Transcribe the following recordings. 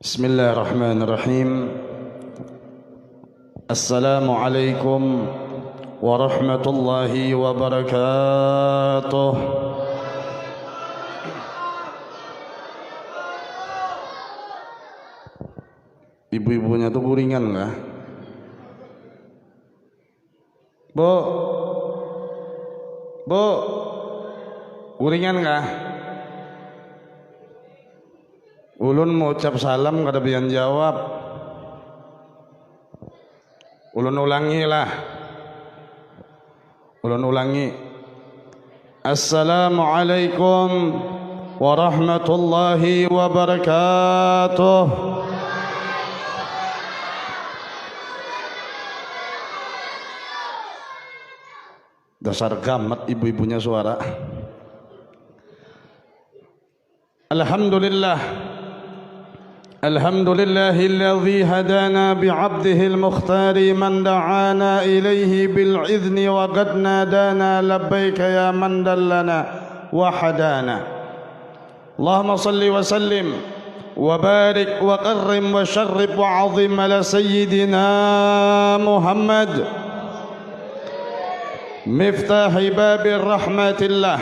Bismillahirrahmanirrahim. Assalamualaikum warahmatullahi wabarakatuh. Ibu-ibunya tuh guringan nggak? Bu, guringan nggak? Ulun mau ucap salam kada bian jawab. Ulun ulangi lah. Ulun ulangi. Assalamualaikum warahmatullahi wabarakatuh. Dasar gamat ibu-ibunya suara. Alhamdulillah. الحمد لله الذي هدانا بعبده المختار من دعانا إليه بالإذن وقد نادانا لبيك يا من دلنا وحدانا اللهم صل وسلم وبارك وكرم وشرف وعظم على سيدنا محمد مفتاح باب رحمة الله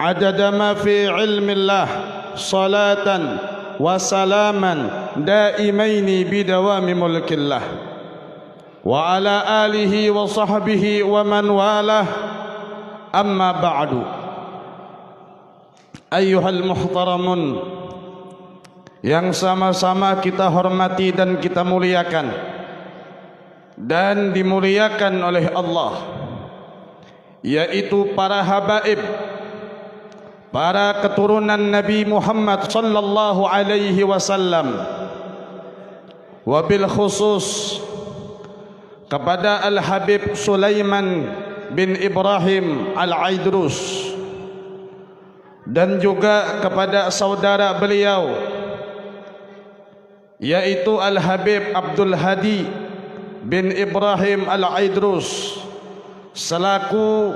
عدد ما في علم الله صلاة وسلاما دائمين بدوام ملك الله وعلى آله وصحبه ومن والاه أما بعد أيها المحترمون yang sama-sama kita hormati dan kita muliakan dan dimuliakan oleh Allah, yaitu para habaib, para keturunan Nabi Muhammad sallallahu alaihi wasallam, wabil khusus kepada Al-Habib Sulaiman bin Ibrahim Al-Aidrus, dan juga kepada saudara beliau yaitu Al-Habib Abdul Hadi bin Ibrahim Al-Aidrus selaku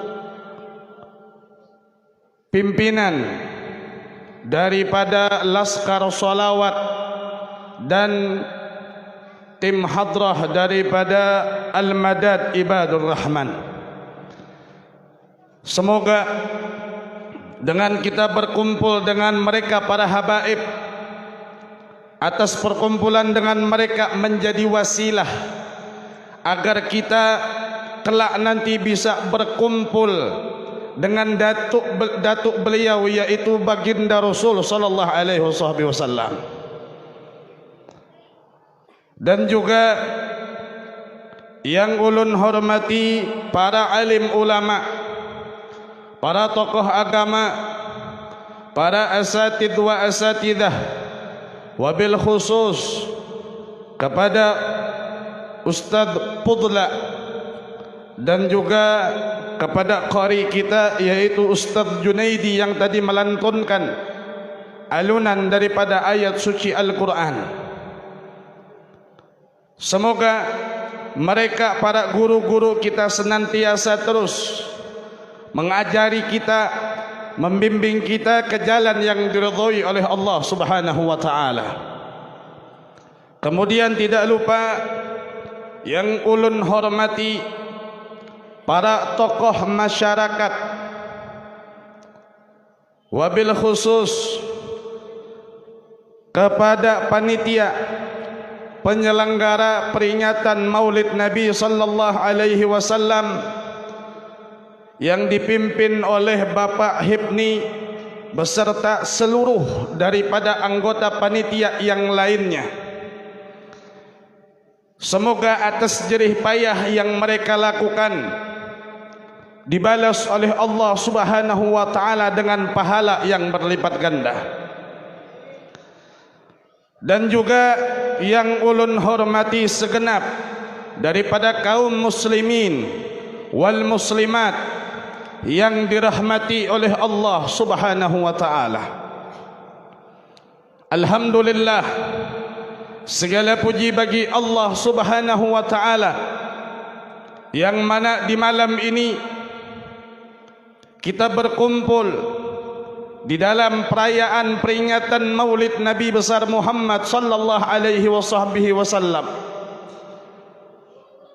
pimpinan daripada Laskar Sholawat dan tim hadrah daripada Al-Madad Ibadur Rahman. Semoga dengan kita berkumpul dengan mereka para habaib, atas perkumpulan dengan mereka menjadi wasilah agar kita kelak nanti bisa berkumpul dengan datuk beliau, yaitu baginda Rasul sallallahu alaihi wasallam. Dan juga yang ulun hormati para alim ulama, para tokoh agama, para asatid wa asatidah, wabil khusus kepada Ustadz Pudla, dan juga kepada qari kita yaitu Ustadz Junaidi yang tadi melantunkan alunan daripada ayat suci Al-Quran. Semoga mereka para guru-guru kita senantiasa terus mengajari kita, membimbing kita ke jalan yang diridhoi oleh Allah Subhanahu wa taala. Kemudian tidak lupa yang ulun hormati para tokoh masyarakat, wabil khusus kepada panitia penyelenggara peringatan Maulid Nabi sallallahu alaihi wasallam yang dipimpin oleh Bapak Hibni beserta seluruh daripada anggota panitia yang lainnya. Semoga atas jerih payah yang mereka lakukan dibalas oleh Allah Subhanahu wa taala dengan pahala yang berlipat ganda. Dan juga yang ulun hormati segenap daripada kaum muslimin wal muslimat yang dirahmati oleh Allah Subhanahu wa taala. Alhamdulillah, segala puji bagi Allah Subhanahu wa taala yang mana di malam ini kita berkumpul di dalam perayaan peringatan Maulid Nabi besar Muhammad sallallahu alaihi wasallam.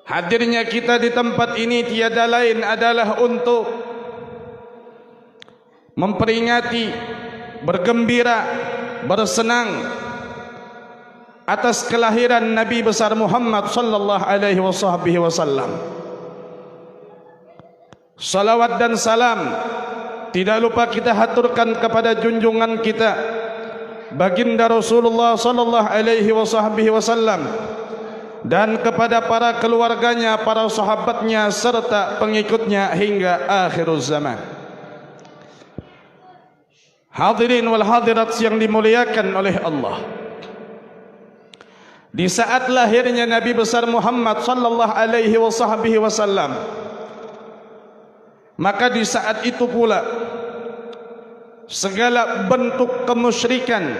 Hadirnya kita di tempat ini tiada lain adalah untuk memperingati, bergembira, bersenang atas kelahiran Nabi besar Muhammad sallallahu alaihi wasallam. Salawat dan salam tidak lupa kita haturkan kepada junjungan kita baginda Rasulullah sallallahu alaihi wasallam dan kepada para keluarganya, para sahabatnya serta pengikutnya hingga akhir zaman. Hadirin wal hadirat yang dimuliakan oleh Allah, di saat lahirnya Nabi besar Muhammad sallallahu alaihi wasallam, maka di saat itu pula segala bentuk kemusyrikan,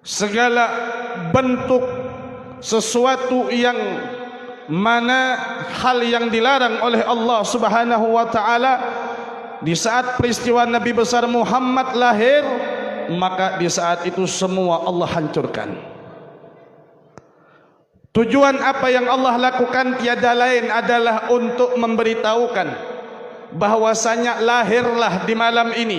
segala bentuk sesuatu yang mana hal yang dilarang oleh Allah Subhanahu wa taala, di saat peristiwa Nabi besar Muhammad lahir, maka di saat itu semua Allah hancurkan. Tujuan apa yang Allah lakukan tiada lain adalah untuk memberitahukan bahwasanya lahirlah di malam ini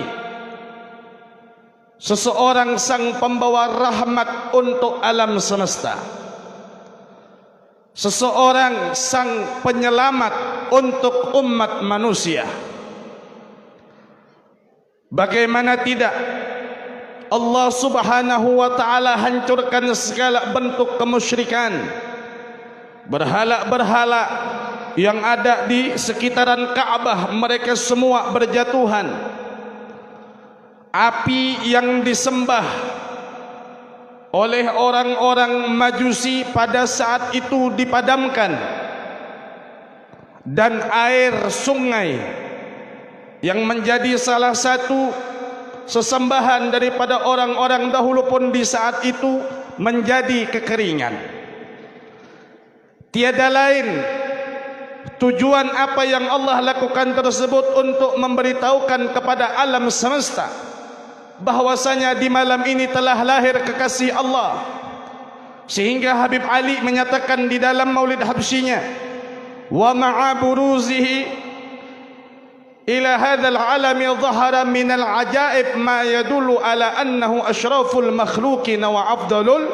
seseorang sang pembawa rahmat untuk alam semesta, seseorang sang penyelamat untuk umat manusia. Bagaimana tidak Allah Subhanahu wa taala hancurkan segala bentuk kemusyrikan, berhala-berhala yang ada di sekitaran Ka'bah, mereka semua berjatuhan. Api yang disembah oleh orang-orang Majusi pada saat itu dipadamkan, dan air sungai yang menjadi salah satu sesembahan daripada orang-orang dahulu pun di saat itu menjadi kekeringan. Tiada lain tujuan apa yang Allah lakukan tersebut untuk memberitahukan kepada alam semesta bahwasanya di malam ini telah lahir kekasih Allah. Sehingga Habib Ali menyatakan di dalam Maulid Habsyinya, wa ma'a buruzihi ila hadzal alami dhahara min al ajaib ma yadullu ala annahu asyraful makhluqin wa afdalul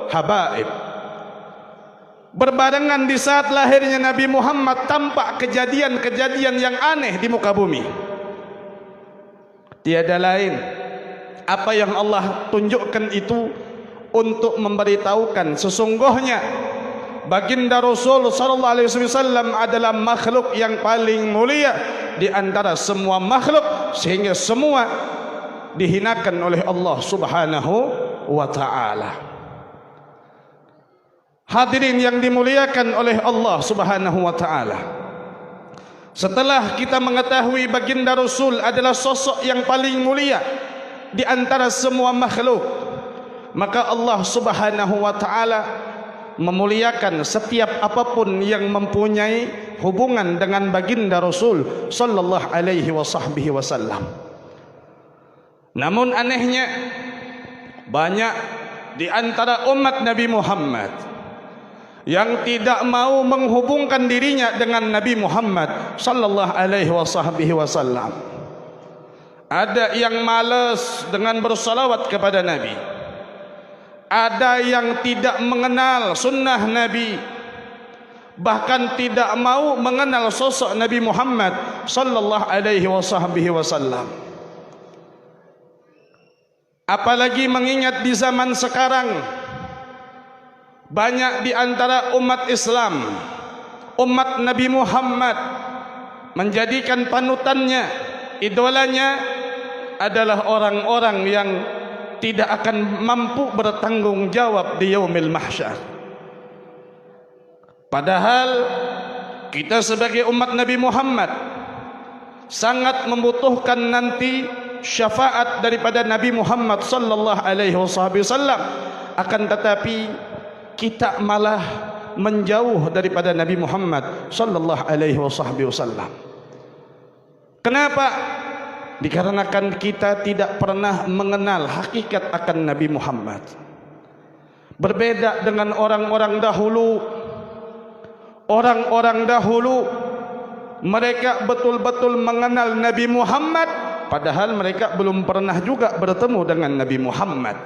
habaib. Berbarengan di saat lahirnya Nabi Muhammad tampak kejadian-kejadian yang aneh di muka bumi. Tiada lain apa yang Allah tunjukkan itu untuk memberitahukan sesungguhnya baginda Rasul sallallahu alaihi wasallam adalah makhluk yang paling mulia di antara semua makhluk, sehingga semua dihinakan oleh Allah Subhanahu wa taala. Hadirin yang dimuliakan oleh Allah Subhanahu wa taala, setelah kita mengetahui baginda Rasul adalah sosok yang paling mulia di antara semua makhluk, maka Allah Subhanahu wa taala memuliakan setiap apapun yang mempunyai hubungan dengan baginda Rasul sallallahu alaihi wasallam. Namun anehnya banyak di antara umat Nabi Muhammad yang tidak mau menghubungkan dirinya dengan Nabi Muhammad sallallahu alaihi wasallam. Ada yang malas dengan bersalawat kepada Nabi, ada yang tidak mengenal sunnah Nabi, bahkan tidak mau mengenal sosok Nabi Muhammad sallallahu alaihi wasallam. Apalagi mengingat di zaman sekarang banyak di antara umat Islam, umat Nabi Muhammad menjadikan panutannya, idolanya adalah orang-orang yang tidak akan mampu bertanggung jawab di yaumil mahsyar. Padahal kita sebagai umat Nabi Muhammad sangat membutuhkan nanti syafaat daripada Nabi Muhammad sallallahu alaihi wasallam, akan tetapi kita malah menjauh daripada Nabi Muhammad sallallahu alaihi wasallam. Kenapa? Dikarenakan kita tidak pernah mengenal hakikat akan Nabi Muhammad. Berbeda dengan orang-orang dahulu. Orang-orang dahulu mereka betul-betul mengenal Nabi Muhammad, padahal mereka belum pernah juga bertemu dengan Nabi Muhammad.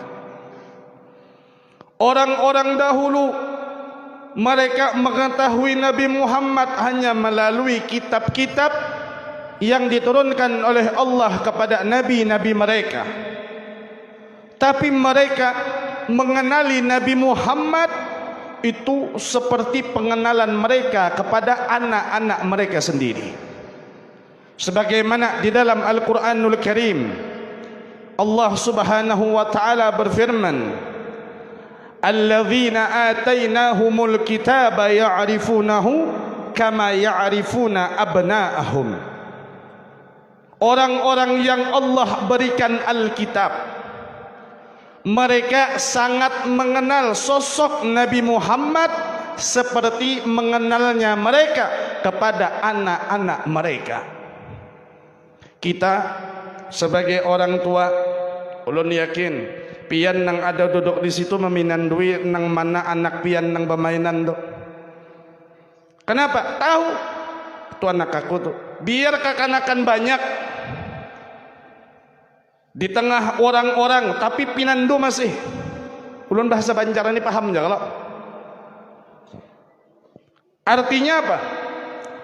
Orang-orang dahulu mereka mengetahui Nabi Muhammad hanya melalui kitab-kitab yang diturunkan oleh Allah kepada nabi-nabi mereka. Tapi mereka mengenali Nabi Muhammad itu seperti pengenalan mereka kepada anak-anak mereka sendiri. Sebagaimana di dalam Al-Quranul Karim, Allah Subhanahu wa taala berfirman, "Alladzina atainahumul kitaba ya'rifunahu kama ya'rifuna abna'ahum." Orang-orang yang Allah berikan Alkitab, mereka sangat mengenal sosok Nabi Muhammad seperti mengenalnya mereka kepada anak-anak mereka. Kita sebagai orang tua, ulun yakin pian nang ada duduk di situ meminan duit nang mana anak pian nang bermainan tu. Kenapa? Tahu tu anak aku tu. Biar kekanakan banyak di tengah orang-orang, tapi pinandu masih. Ulun bahasa Banjar ini paham enggak kalau? Artinya apa?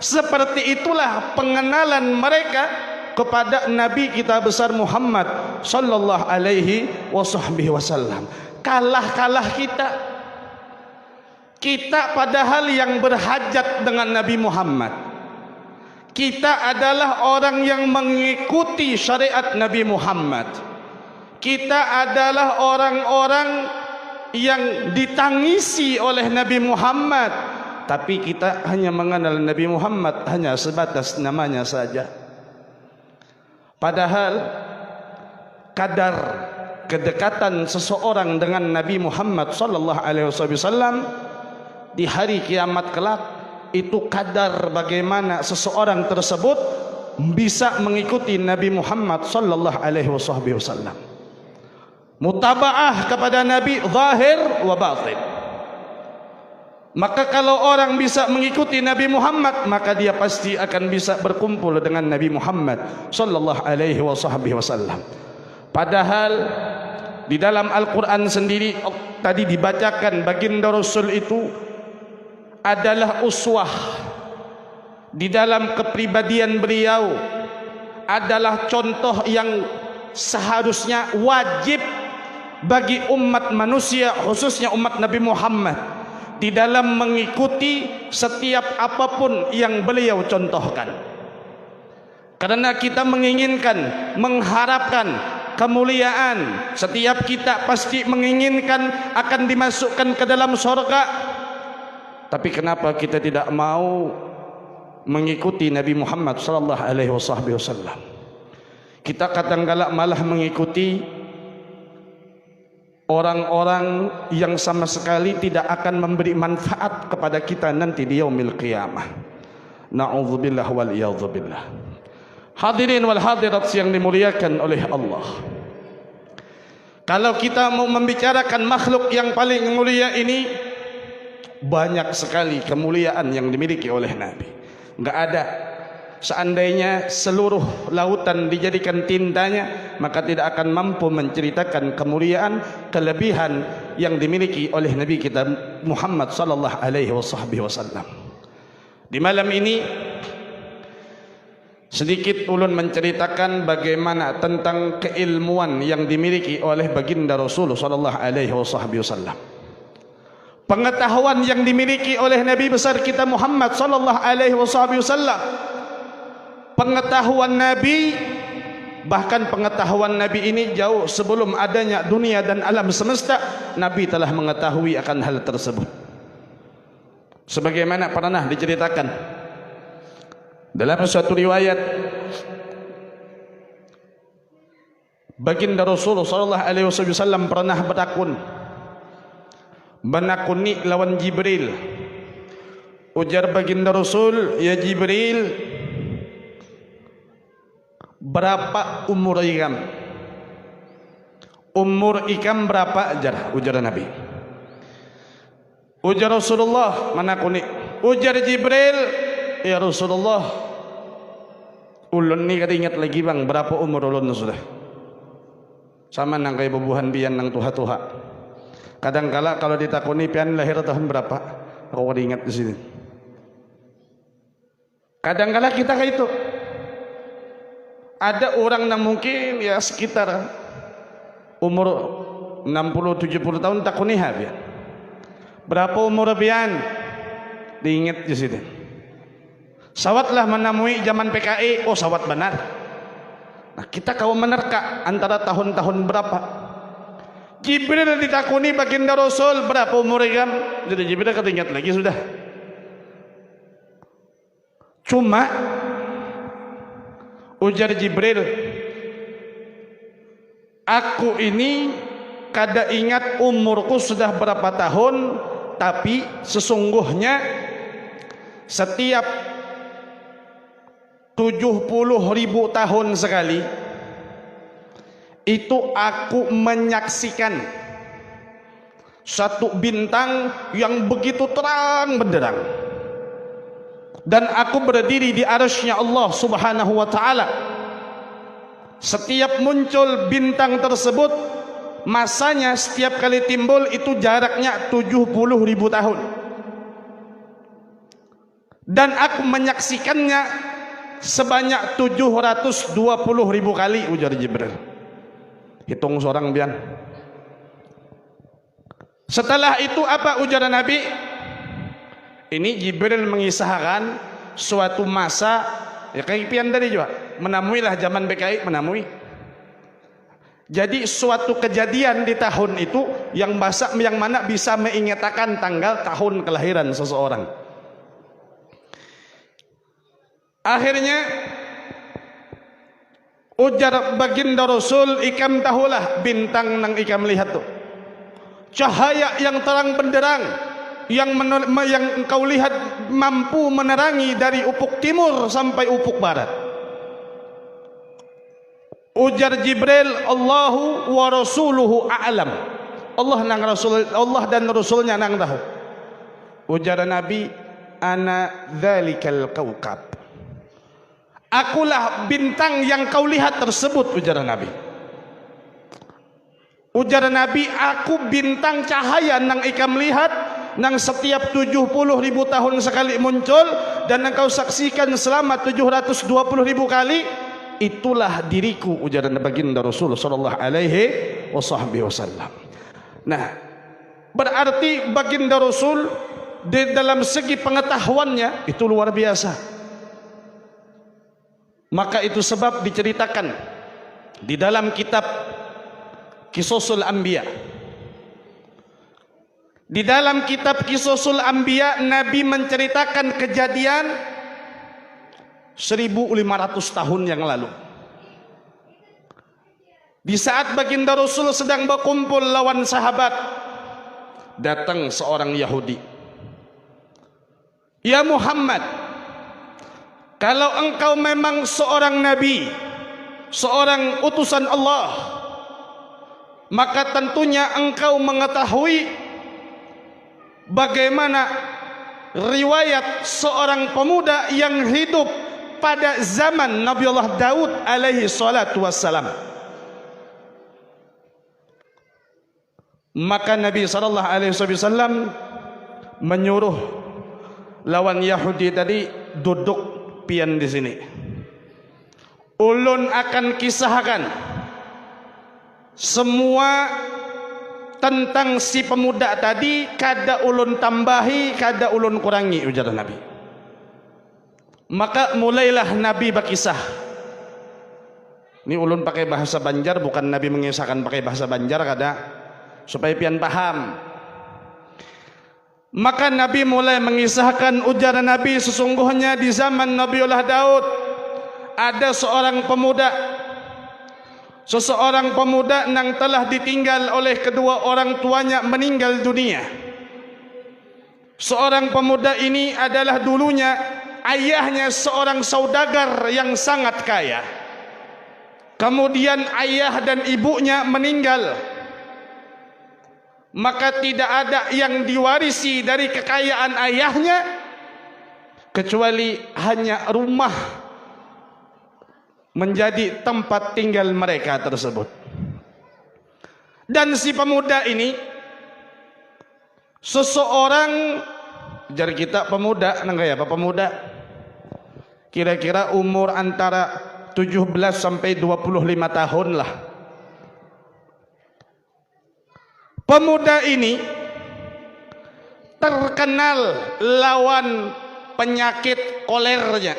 Seperti itulah pengenalan mereka kepada Nabi kita besar Muhammad sallallahu alaihi wasallam. Kalah kita. Kita padahal yang berhajat dengan Nabi Muhammad. Kita adalah orang yang mengikuti syariat Nabi Muhammad. Kita adalah orang-orang yang ditangisi oleh Nabi Muhammad. Tapi kita hanya mengenal Nabi Muhammad hanya sebatas namanya saja. Padahal kadar kedekatan seseorang dengan Nabi Muhammad sallallahu alaihi wasallam di hari kiamat kelak, itu kadar bagaimana seseorang tersebut bisa mengikuti Nabi Muhammad sallallahu alaihi wasallam. Mutabaah kepada Nabi zahir wa batin. Maka kalau orang bisa mengikuti Nabi Muhammad, maka dia pasti akan bisa berkumpul dengan Nabi Muhammad sallallahu alaihi wasallam. Padahal di dalam Al-Quran sendiri tadi dibacakan baginda Rasul itu adalah uswah. Di dalam kepribadian beliau adalah contoh yang seharusnya wajib bagi umat manusia, khususnya umat Nabi Muhammad, di dalam mengikuti setiap apapun yang beliau contohkan. Karena kita menginginkan, mengharapkan kemuliaan. Setiap kita pasti menginginkan akan dimasukkan ke dalam surga. Tapi kenapa kita tidak mau mengikuti Nabi Muhammad sallallahu alaihi wasallam? Kita kadang-kala malah mengikuti orang-orang yang sama sekali tidak akan memberi manfaat kepada kita nanti di yaumil qiyamah. Na'udzubillah wal iyadzubillah. Hadirin wal hadirat yang dimuliakan oleh Allah. Kalau kita mau membicarakan makhluk yang paling mulia ini, banyak sekali kemuliaan yang dimiliki oleh Nabi. Enggak ada. Seandainya seluruh lautan dijadikan tintanya, maka tidak akan mampu menceritakan kemuliaan, kelebihan yang dimiliki oleh Nabi kita Muhammad sallallahu alaihi wasallam. Di malam ini sedikit ulun menceritakan bagaimana tentang keilmuan yang dimiliki oleh baginda Rasul sallallahu alaihi wasallam. Pengetahuan yang dimiliki oleh Nabi besar kita Muhammad sallallahu alaihi wasallam. Pengetahuan Nabi, bahkan pengetahuan Nabi ini jauh sebelum adanya dunia dan alam semesta, Nabi telah mengetahui akan hal tersebut. Sebagaimana pernah diceritakan dalam suatu riwayat, baginda Rasul sallallahu alaihi wasallam pernah bertakun, menakuni lawan Jibril. Ujar baginda Rasul, "Ya Jibril, berapa umur ikam? Umur ikam berapa ajar? Ujar Nabi. Ujar Rasulullah, mana kuni? Ujar Jibril, ya Rasulullah, ulun ni kada ingat lagi bang, berapa umur ulun sudah? Sama nang kaya bubuhan bian nang tuha-tuha. Kadangkala kalau ditakuni pian lahir tahun berapa, aku kada ingat di sini. Kadangkala kita kayak itu. Ada orang yang mungkin ya sekitar umur 60-70 tahun takuniha pian. Berapa umur pian? Diingat di sini. Sawatlah menemui zaman PKI, oh sawat benar. Nah, kita kau menerka antara tahun-tahun berapa? Jibril ditakuni baginda Rasul berapa umur ikam? Jadi Jibril ketingat lagi sudah. Cuma ujar Jibril, aku ini kada ingat umurku sudah berapa tahun, tapi sesungguhnya setiap 70.000 tahun sekali itu aku menyaksikan satu bintang yang begitu terang benderang, dan aku berdiri di arasy-Nya Allah Subhanahu wa taala. Setiap muncul bintang tersebut, masanya setiap kali timbul itu jaraknya 70.000 tahun, dan aku menyaksikannya sebanyak 720.000 kali, ujar Jibril. Hitung seorang bian. Setelah itu apa ujar Nabi? Ini Jibril mengisahkan suatu masa, ya kayak pian tadi juga, menemuilah zaman PKI menemui. Jadi suatu kejadian di tahun itu yang mana bisa mengingatkan tanggal tahun kelahiran seseorang. Akhirnya ujar baginda Rasul, ikam tahulah bintang nang ikam lihat tuh, cahaya yang terang benderang yang engkau lihat mampu menerangi dari ufuk timur sampai ufuk barat. Ujar Jibril, Allahu wa rasuluhu a'lam. Allah dan Rasulnya nang tahu. Ujar Nabi, ana dzalikal kaukab. Akulah bintang yang kau lihat tersebut, ujar Nabi. Ujar Nabi, aku bintang cahaya nang ikam lihat, nang setiap 70.000 tahun sekali muncul, dan engkau saksikan selama 720.000 kali, itulah diriku, ujar baginda Rasul sallallahu alaihi wasallam. Nah, berarti baginda Rasul di dalam segi pengetahuannya itu luar biasa. Maka itu sebab diceritakan di dalam kitab Qisasul Anbiya. Di dalam kitab Qisasul Anbiya, Nabi menceritakan kejadian 1500 tahun yang lalu. Di saat baginda Rasul sedang berkumpul lawan sahabat, datang seorang Yahudi. Ya Muhammad, kalau engkau memang seorang nabi, seorang utusan Allah, maka tentunya engkau mengetahui bagaimana riwayat seorang pemuda yang hidup pada zaman Nabi Allah Daud alaihi salatu wassalam. Maka Nabi sallallahu alaihi wasallam menyuruh lawan Yahudi tadi duduk pian di sini. Ulun akan kisahkan semua tentang si pemuda tadi, kada ulun tambahi, kada ulun kurangi, ujar Nabi. Maka mulailah Nabi berkisah. Ini ulun pakai bahasa Banjar, bukan Nabi mengisahkan pakai bahasa Banjar, kada, supaya pian paham. Maka Nabi mulai mengisahkan, ujar Nabi, sesungguhnya di zaman Nabiullah Daud ada seorang pemuda, seseorang pemuda yang telah ditinggal oleh kedua orang tuanya meninggal dunia. Seorang pemuda ini adalah dulunya ayahnya seorang saudagar yang sangat kaya. kemudian ayah dan ibunya meninggal, maka tidak ada yang diwarisi dari kekayaan ayahnya kecuali hanya rumah menjadi tempat tinggal mereka tersebut. Dan si pemuda ini, seseorang, jar kita pemuda, nangga ya Pak pemuda, kira-kira umur antara 17 sampai 25 tahun lah. Pemuda ini terkenal lawan penyakit kolernya,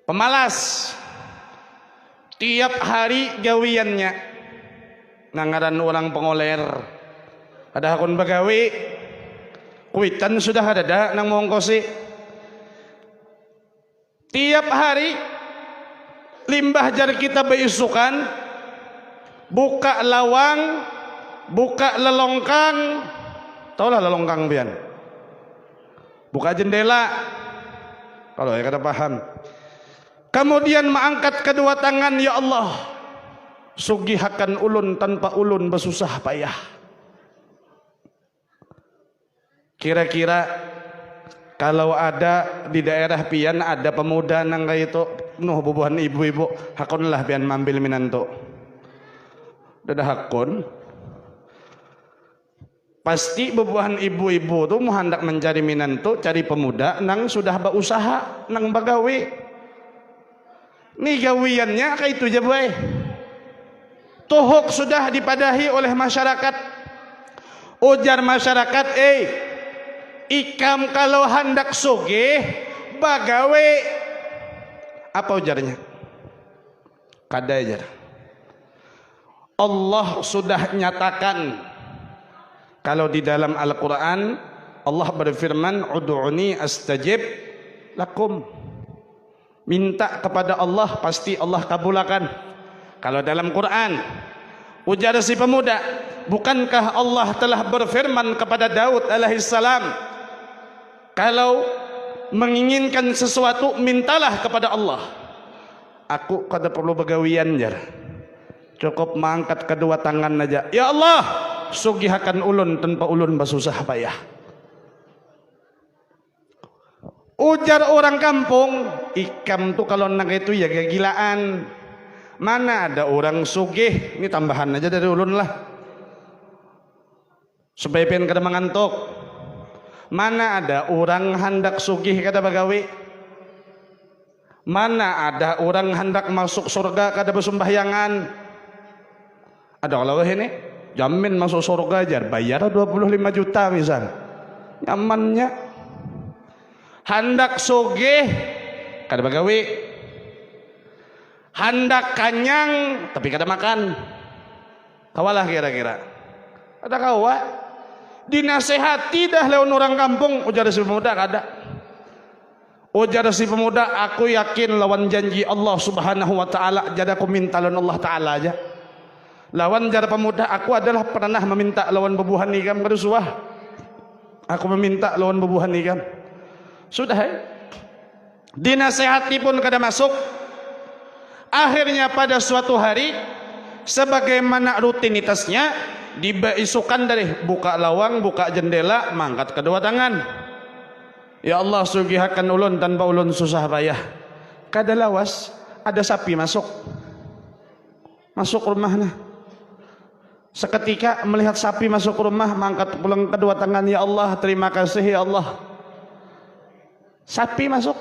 pemalas. Tiap hari gawiannya nangaran orang pengoler. Ada akun bagawi kuitan sudah ada dah nang mongkosi. Tiap hari limbah jar kita beisukan, buka lawang, buka lelongkang. Taulah lelongkang pian, buka jendela kalau ya kada paham. Kemudian mengangkat kedua tangan, ya Allah, sugihakan ulun tanpa ulun bersusah payah. Kira-kira kalau ada di daerah pian ada pemuda nang kayak itu nuh bubuhan ibu-ibu, hakonlah pian mambil minanto. Dadah hakon. Pasti bubuhan ibu-ibu tuh mau hendak mencari minanto, cari pemuda nang sudah berusaha nang bagawi. Nih gawiannya kayak itu aja boy. Tuhuk sudah dipadahi oleh masyarakat. Ujar masyarakat, ikam kalau hendak sugih bagawe. Apa ujarnya? Kada ajar. Allah sudah nyatakan kalau di dalam Al-Quran Allah berfirman, Udu'uni astajib lakum. Minta kepada Allah pasti Allah kabulkan. Kalau dalam Quran, ujar si pemuda, bukankah Allah telah berfirman kepada Daud alaihissalam, kalau menginginkan sesuatu mintalah kepada Allah. Aku kada perlu begawian jar, cukup mengangkat kedua tangan aja, ya Allah, sugihakan ulun tanpa ulun bersusah payah. Ujar orang kampung, ikam tuh kalau nang itu ya kegilaan. Mana ada orang sugih, ini tambahan aja dari ulun lah, supaya pengen kada mengantuk. Mana ada orang hendak sugih kada bagawi. Mana ada orang hendak masuk surga kada bersembahyangan. Ada kalau ini jamin masuk surga aja, bayar 25 juta misal, nyamannya. Hendak sugih kada bagawi, hendak kanyang tapi kada makan. Kawalah kira-kira ada kawa dinasehati dah lawan orang kampung. Ujar si pemuda kada. Ujar si pemuda, aku yakin lawan janji Allah subhanahu wa ta'ala, jadi aku minta lawan Allah ta'ala aja. Lawan jar pemuda, aku adalah pernah meminta lawan bebuhan ikam kada suah. Aku meminta lawan bebuhan ikam. Sudah dinasehati pun kada masuk. Akhirnya pada suatu hari, sebagaimana rutinitasnya, dibeisukan dari buka lawang, buka jendela, mangkat kedua tangan, ya Allah sugihakan ulun tanpa ulun susah payah. Kada lawas ada sapi masuk rumahnya. Seketika melihat sapi masuk rumah, mangkat pulang kedua tangan, ya Allah, terima kasih ya Allah. Sapi masuk,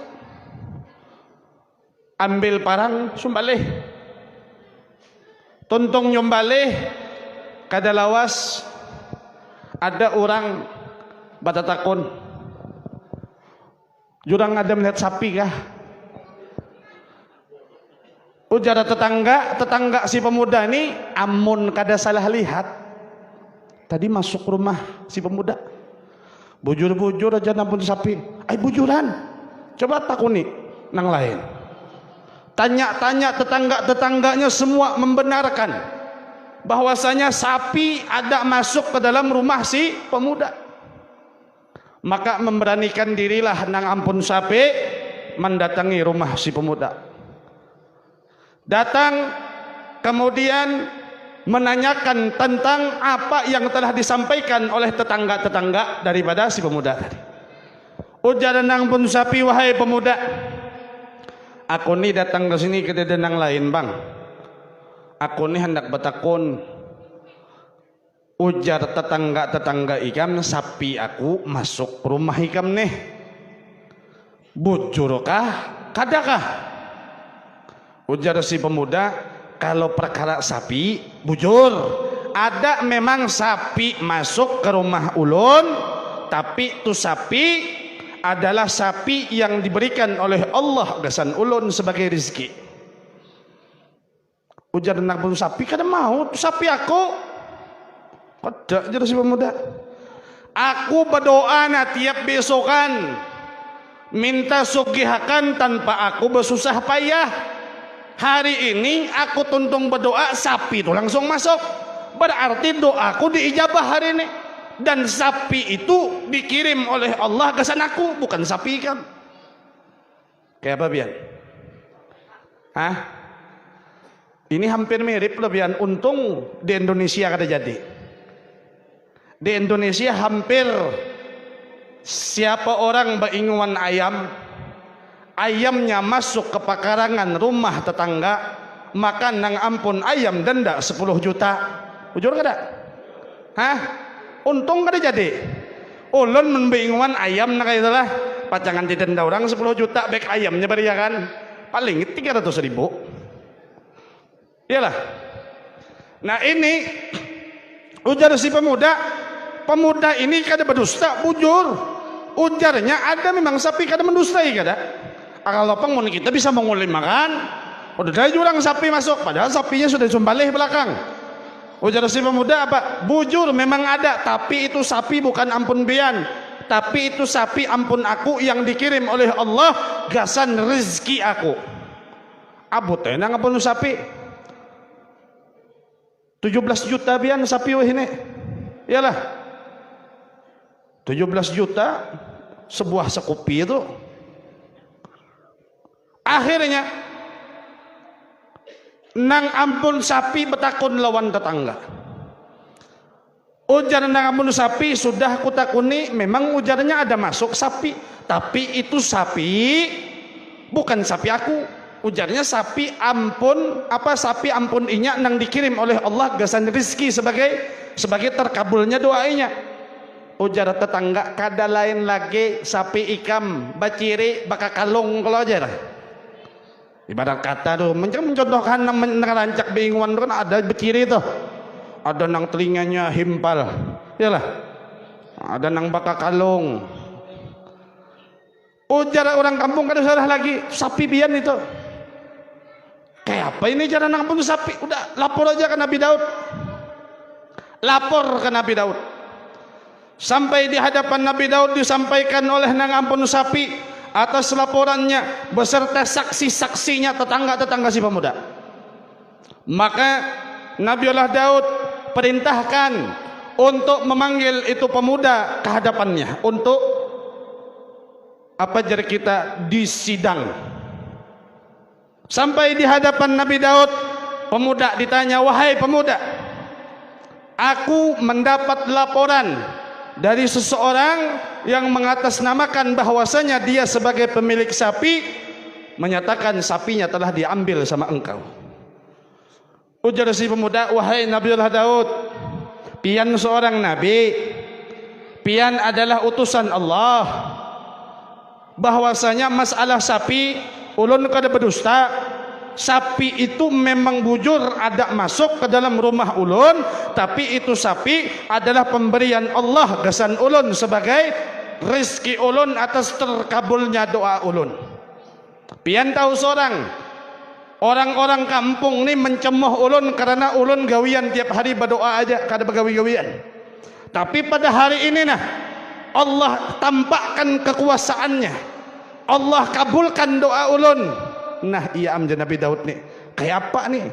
ambil parang sumbalih, tuntung nyumbalih. Kada lawas ada orang batatakun, jurang ada melihat sapi kah? Ujar tetangga si pemuda ini, amun kada salah lihat, tadi masuk rumah si pemuda, bujur-bujur aja nampun sapi. Ay bujuran, coba takuni nang lain. Tanya-tanya tetangga-tetangganya, semua membenarkan bahwasanya sapi ada masuk ke dalam rumah si pemuda. Maka memberanikan dirilah nang ampun sapi mendatangi rumah si pemuda. datang kemudian menanyakan tentang apa yang telah disampaikan oleh tetangga-tetangga daripada si pemuda tadi. Ujar nang pun sapi, wahai pemuda, aku ni datang ke sini ke denang lain bang. Aku ni hendak bertakun. Ujar tetangga-tetangga ikam, sapi aku masuk rumah ikam nih. Bujurkah? Kadakah? Ujar si pemuda, kalau perkara sapi bujur. Ada memang sapi masuk ke rumah ulun, tapi tu sapi adalah sapi yang diberikan oleh Allah gasan ulun sebagai rezeki. Ujar nak pun sapi, kada mau tu sapi aku. Kada jadi si pemuda. Aku berdoa na tiap besokan, minta sugihakan tanpa aku bersusah payah. Hari ini aku tuntung berdoa, sapi itu langsung masuk. Berarti doaku diijabah hari ini. Dan sapi itu dikirim oleh Allah ke sana aku, bukan sapi kan. Kayak apa Bian? Hah? Ini hampir mirip loh Bian. Untung di Indonesia kada jadi. Di Indonesia hampir siapa orang beringuan ayam, ayamnya masuk ke pekarangan rumah tetangga, makan nang ampun ayam denda 10 juta. Ujur kada? Hah? Untung kada jadi. Ulun membingungan ayam nak itulah pacangan didenda orang 10 juta, bek ayamnya beriakan paling 300 ribu. Iyalah. Nah ini ujar si pemuda, pemuda ini kada berdusta, bujur. Ujarnya ada memang sapi kada mendustai kada. Kalau pengun kita bisa mengulim makan, udah dari jurang sapi masuk, padahal sapinya sudah sumbalih belakang. Ujar si pemuda apa? Bujur memang ada, tapi itu sapi bukan ampun Bian, tapi itu sapi ampun aku yang dikirim oleh Allah gasan rezeki aku. Abu tenang ampun sapi 17 juta Bian sapi wah ini. Iyalah 17 juta sebuah sekupi itu. Akhirnya nang ampun sapi betakun lawan tetangga. Ujar nang ampun sapi, sudah aku takuni, memang ujarnya ada masuk sapi, tapi itu sapi bukan sapi aku. Ujarnya sapi ampun apa, sapi ampun inya nang dikirim oleh Allah gasan rezeki sebagai terkabulnya doanya. Ujar tetangga, kada lain lagi sapi ikam baciri baka kalung kalau aja lah. Ibarat kata tuh mencontohkan nerancak bingungan kan ada baciri tuh, ada nang telinganya himpal, iyalah, ada nang baka kalung. Ujar orang kampung kada salah lagi, sapi Bian itu. Kayak apa ini cara nang pun sapi? Udah lapor aja ke Nabi Daud. Lapor ke Nabi Daud. Sampai di hadapan Nabi Daud disampaikan oleh nang ampun sapi atas laporannya beserta saksi-saksinya tetangga-tetangga si pemuda. Maka Nabiullah Daud perintahkan untuk memanggil itu pemuda ke hadapannya untuk apa jar kita disidang. Sampai di hadapan Nabi Daud, pemuda ditanya, wahai pemuda, aku mendapat laporan dari seseorang yang mengatasnamakan bahwasanya dia sebagai pemilik sapi, menyatakan sapinya telah diambil sama engkau. Ujar si pemuda, wahai Nabiullah Daud, pian seorang nabi, pian adalah utusan Allah, bahwasanya masalah sapi ulun kada berdusta. Sapi itu memang bujur ada masuk ke dalam rumah ulun, tapi itu sapi adalah pemberian Allah gasan ulun sebagai rezeki ulun atas terkabulnya doa ulun. Pian tahu seorang orang-orang kampung ni mencemoh ulun karena ulun gawian tiap hari berdoa aja, kada begawi-gawian. Tapi pada hari ini nah Allah tampakkan kekuasaannya, Allah kabulkan doa ulun. Nah iya amja Nabi Daud nih, kayak apa nih?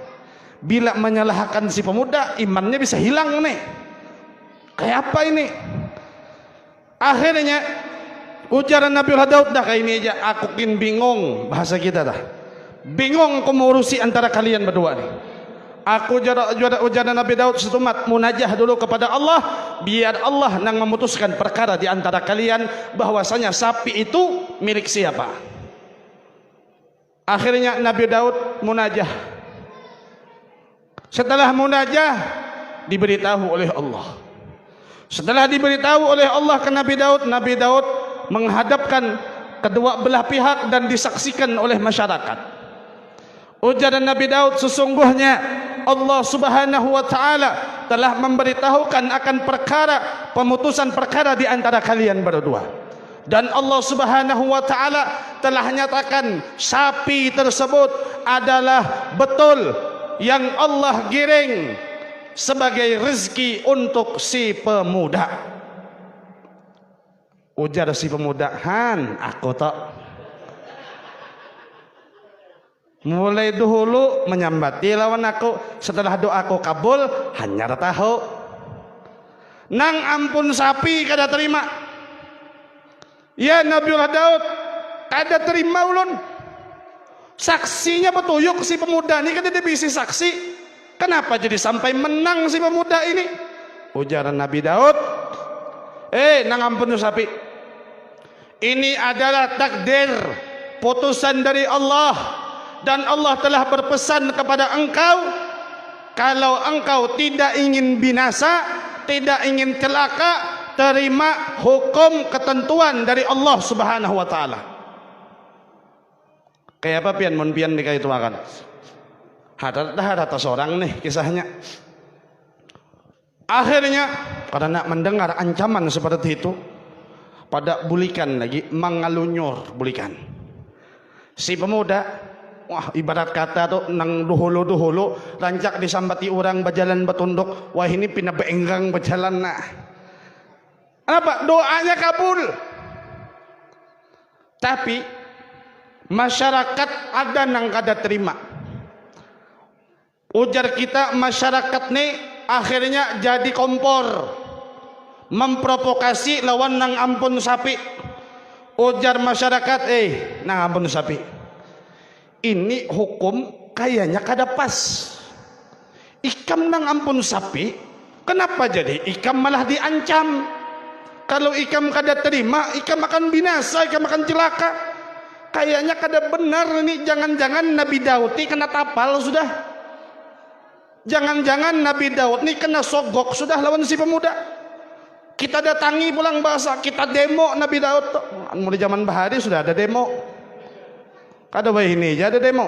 Bila menyalahkan si pemuda, imannya bisa hilang nih. Kayak apa ini? Akhirnya ujaran Nabiullah Daud dah kayak ini aja, aku kin bingung, bahasa kita dah. bingung mengurusi antara kalian berdua nih. Aku ujar Nabi Daud setumat munajah dulu kepada Allah, biar Allah yang memutuskan perkara di antara kalian bahwasanya sapi itu milik siapa. Akhirnya Nabi Daud munajah. Setelah munajah diberitahu oleh Allah. Setelah diberitahu oleh Allah ke Nabi Daud menghadapkan kedua belah pihak dan disaksikan oleh masyarakat. Ujar Nabi Daud, sesungguhnya Allah Subhanahu wa taala telah memberitahukan akan pemutusan perkara di antara kalian berdua. Dan Allah Subhanahu wa taala telah nyatakan sapi tersebut adalah betul yang Allah giring sebagai rezeki untuk si pemuda. Ujar si pemuda, "Han, aku tak." Mulai dahulu menyambati lawan aku, setelah doaku kabul hanya tahu. Nang ampun sapi kada terima. Ya Nabiullah Daud kada terima ulun. Saksinya betuyuk si pemuda ini kada bisa saksi. Kenapa jadi sampai menang si pemuda ini? Ujar Nabi Daud, nang ampun sapi. Ini adalah takdir, putusan dari Allah. Dan Allah telah berpesan kepada engkau, kalau engkau tidak ingin binasa, tidak ingin celaka, terima hukum ketentuan dari Allah Subhanahu wa taala. Kayak apa pian mun pian dikait makan? Ada seorang nih kisahnya. Akhirnya karena mendengar ancaman seperti itu, pada bulikan lagi mengalunyur bulikan. Si pemuda, wah ibarat kata tuh nang duhulu rancak disambati orang berjalan betunduk, wah ini pindah beenggang berjalan nah. Apa? Doanya kabul. Tapi masyarakat ada nang kada terima. Ujar kita masyarakat nih akhirnya jadi kompor, memprovokasi lawan nang ampun sapi. Ujar masyarakat, nang ampun sapi, ini hukum kayaknya kada pas. Ikam nang ampun sapi, kenapa jadi ikam malah diancam? Kalau ikam kada terima, ikam akan binasa, ikam akan celaka. Kayaknya kada benar ini. Jangan-jangan Nabi Daud ini kena tapal sudah. Jangan-jangan Nabi Daud ini kena sogok sudah lawan si pemuda. Kita datangi pulang bahasa, kita demo Nabi Daud. Mulai zaman Bahari sudah ada demo. Kada baik ini aja ada demo.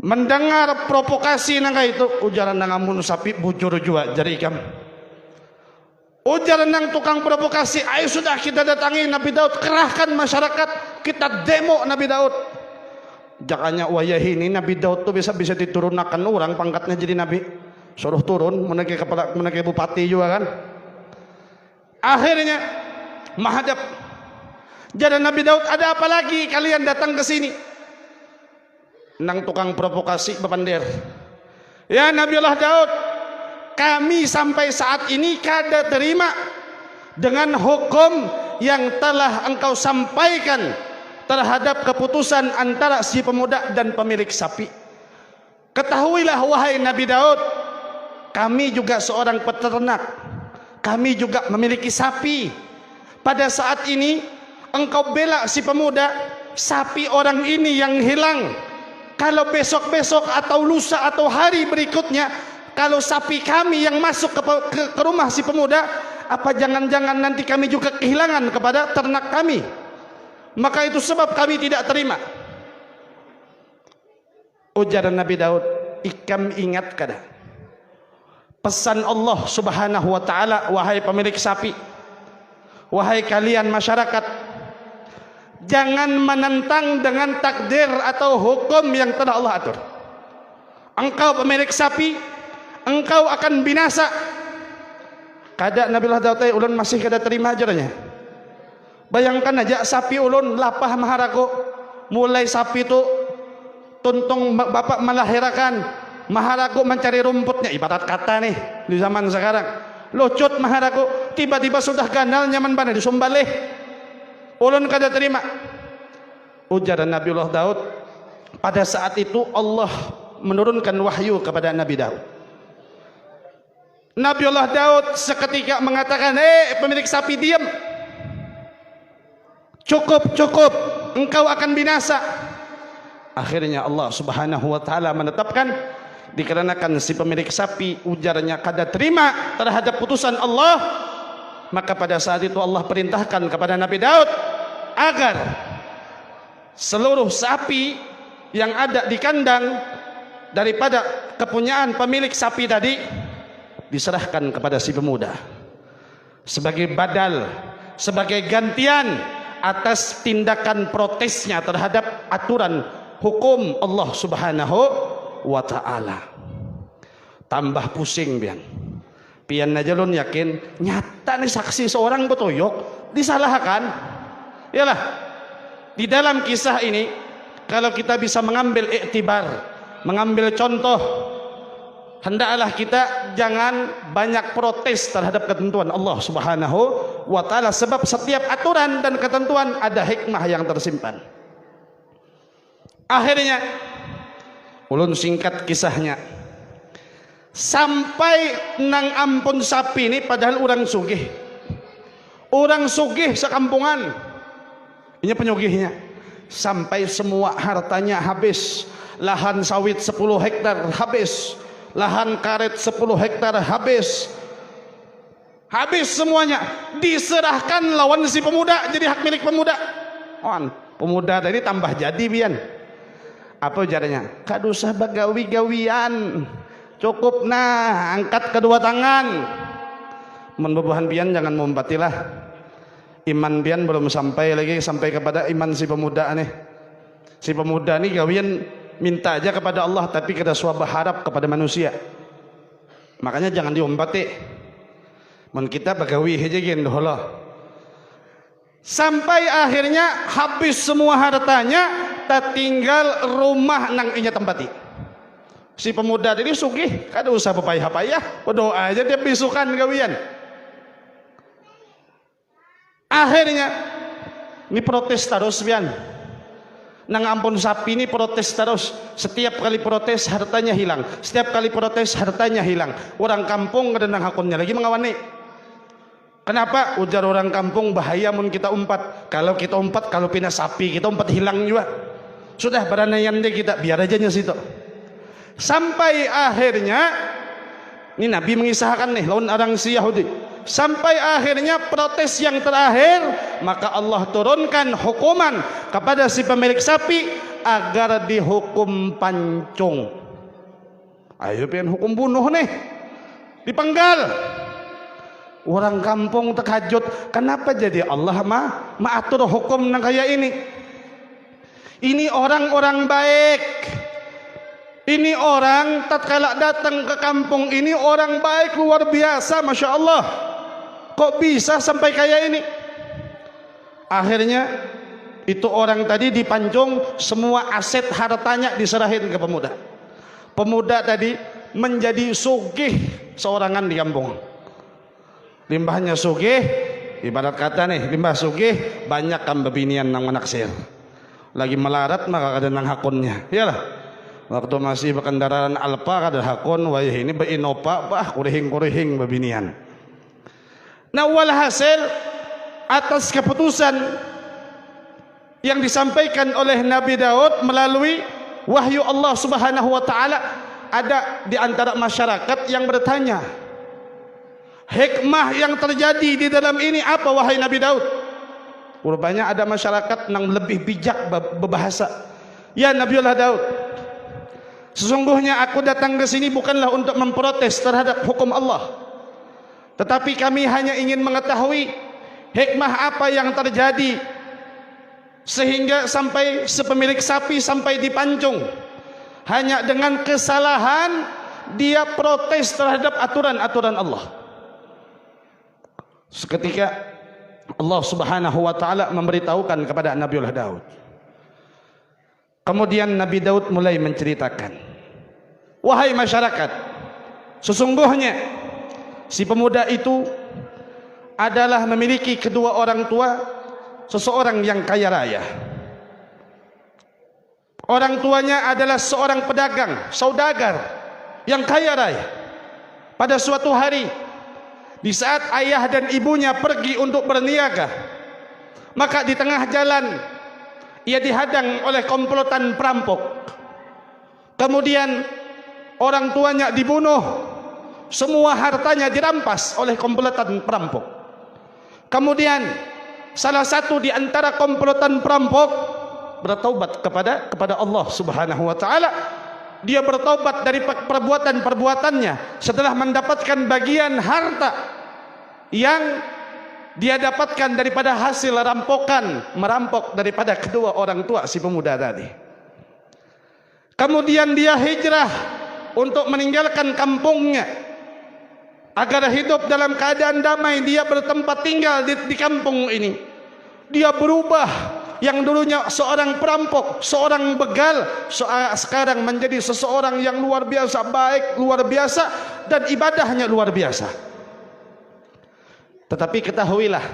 Mendengar provokasi nang itu, ujaran nang amun sapi bujur jua jari ikam. Ujaran nang tukang provokasi, ayo sudah kita datangi Nabi Daud, kerahkan masyarakat, kita demo Nabi Daud. Jakanya wayah ini Nabi Daud tuh bisa diturunkan orang pangkatnya jadi nabi. Suruh turun menaiki kepala, menaiki bupati juga kan. Akhirnya menghadap. Jadi Nabi Daud, ada apa lagi kalian datang ke sini? Nang tukang provokasi bepandir. Ya Nabiullah Daud, kami sampai saat ini kada terima dengan hukum yang telah engkau sampaikan terhadap keputusan antara si pemuda dan pemilik sapi. Ketahuilah wahai Nabi Daud, kami juga seorang peternak, kami juga memiliki sapi. Pada saat ini engkau bela si pemuda, sapi orang ini yang hilang. Kalau besok-besok atau lusa atau hari berikutnya, kalau sapi kami yang masuk ke rumah si pemuda, apa jangan-jangan nanti kami juga kehilangan kepada ternak kami? Maka itu sebab kami tidak terima. Ujar Nabi Daud, ikam ingat kada pesan Allah Subhanahu wa taala, wahai pemilik sapi, wahai kalian masyarakat, jangan menentang dengan takdir atau hukum yang telah Allah atur. Engkau pemilik sapi, engkau akan binasa. Kada Nabiullah Daud ulun masih kada terima ajarnya. Bayangkan aja sapi ulun lapah maharaku, mulai sapi itu tuntung bapak melahirkan, maharaku mencari rumputnya, ibarat kata nih di zaman sekarang, lucut maharaku, tiba-tiba sudah ganal nyaman bana disumbaleh. Ulun kada terima. Ujar Nabiullah Daud, Pada saat itu Allah menurunkan wahyu kepada Nabi Daud. Nabiullah Daud seketika mengatakan, pemilik sapi, diam. Cukup, engkau akan binasa. Akhirnya Allah Subhanahu wa taala menetapkan, dikarenakan si pemilik sapi ujarnya kada terima terhadap putusan Allah, maka pada saat itu Allah perintahkan kepada Nabi Daud agar seluruh sapi yang ada di kandang daripada kepunyaan pemilik sapi tadi diserahkan kepada si pemuda sebagai badal, sebagai gantian atas tindakan protesnya terhadap aturan hukum Allah Subhanahu wa ta'ala. Tambah pusing pian najalun yakin nyata nih saksi seorang betoyok disalahkan. Yalah, di dalam kisah ini kalau kita bisa mengambil iktibar, mengambil contoh, hendaklah kita jangan banyak protes terhadap ketentuan Allah Subhanahu wa ta'ala, sebab setiap aturan dan ketentuan ada hikmah yang tersimpan. Akhirnya ulun singkat kisahnya, sampai nang ampun sapi ini padahal orang sugih sekampungan, ini penyugihnya, sampai semua hartanya habis, lahan sawit 10 hektar habis, lahan karet 10 hektar habis semuanya, diserahkan lawan si pemuda, jadi hak milik pemuda. Pemuda tadi tambah jadi bian. Apa ujarnya? Kada usah bagawi-gawian, cukup nah, angkat kedua tangan. Membebahan pian jangan membatilah. Iman pian belum sampai lagi sampai kepada iman si pemuda nih. Si pemuda nih gawian minta aja kepada Allah, tapi kada suah berharap kepada manusia. Makanya jangan diombati. Men kita bagawi aja gin dohlah. Sampai akhirnya habis semua hartanya, tak tinggal rumah nang inya tempati. Si pemuda tadi sugih, kada usah berpayah-payah, berdoa aja dia bisukan gawian. Akhirnya ini protes terus bian. Nang ampun sapi ini protes terus. Setiap kali protes hartanya hilang. Setiap kali protes hartanya hilang. Orang kampung kada nang hakunnya lagi mengawani. Kenapa? Ujar orang kampung, bahaya mun kita umpat. Kalau kita umpat, kalau pindah sapi kita umpat hilang juga. Sudah beranayan deh kita, biar aja situ. Sampai akhirnya ini Nabi mengisahkan nih lawan orang si Yahudi. Sampai akhirnya protes yang terakhir, maka Allah turunkan hukuman kepada si pemilik sapi agar dihukum pancung. Ayo pian hukum bunuh nih, dipenggal. Orang kampung terkejut, kenapa jadi Allah mengatur hukum nang kayak ini? Ini orang-orang baik. Ini orang tatkala datang ke kampung ini orang baik luar biasa, masya Allah. Kok bisa sampai kayak ini? Akhirnya itu orang tadi dipancung, semua aset hartanya diserahin ke pemuda. Pemuda tadi menjadi sugih seorangan di kampung. Limbahnya sugih, ibarat kata nih, limbah sugih banyak kan bebinian nang menaksir. Lagi melarat maka kada nang hakunnya. Iyalah. Waktu masih berkendaraan Alfa kada hakun, wah ini beinova kurihing bebinian. Nah, walhasil atas keputusan yang disampaikan oleh Nabi Daud melalui wahyu Allah Subhanahu wa taala, ada di antara masyarakat yang bertanya, hikmah yang terjadi di dalam ini apa wahai Nabi Daud? Rupanya ada masyarakat yang lebih bijak berbahasa. Ya Nabiullah Daud, sesungguhnya aku datang ke sini bukanlah untuk memprotes terhadap hukum Allah, tetapi kami hanya ingin mengetahui hikmah apa yang terjadi sehingga sampai sepemilik sapi sampai dipancung hanya dengan kesalahan dia protes terhadap aturan-aturan Allah. Seketika Allah Subhanahu wa taala memberitahukan kepada Nabiullah Daud. Kemudian Nabi Daud mulai menceritakan, wahai masyarakat, sesungguhnya si pemuda itu adalah memiliki kedua orang tua seseorang yang kaya raya. Orang tuanya adalah seorang pedagang, saudagar yang kaya raya. Pada suatu hari, di saat ayah dan ibunya pergi untuk berniaga, maka di tengah jalan ia dihadang oleh komplotan perampok. Kemudian orang tuanya dibunuh, semua hartanya dirampas oleh komplotan perampok. Kemudian salah satu di antara komplotan perampok bertaubat kepada Allah Subhanahu wa taala. Dia bertaubat dari perbuatan-perbuatannya setelah mendapatkan bagian harta yang dia dapatkan daripada hasil merampok daripada kedua orang tua si pemuda tadi. Kemudian dia hijrah untuk meninggalkan kampungnya agar hidup dalam keadaan damai. Dia bertempat tinggal di kampung ini. Dia berubah, yang dulunya seorang perampok, seorang begal, sekarang menjadi seseorang yang luar biasa baik, luar biasa, dan ibadahnya luar biasa. Tetapi ketahuilah,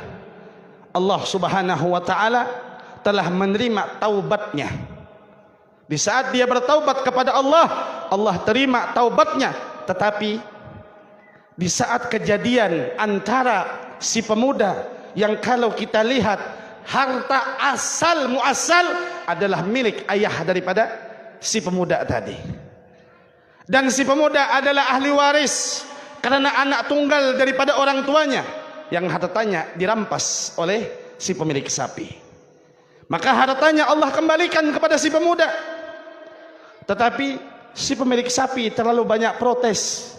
Allah Subhanahu wa taala telah menerima taubatnya. Di saat dia bertaubat kepada Allah, Allah terima taubatnya. Tetapi di saat kejadian antara si pemuda yang kalau kita lihat harta muasal adalah milik ayah daripada si pemuda tadi, dan si pemuda adalah ahli waris karena anak tunggal daripada orang tuanya yang hartanya dirampas oleh si pemilik sapi. Maka hartanya Allah kembalikan kepada si pemuda. Tetapi si pemilik sapi terlalu banyak protes.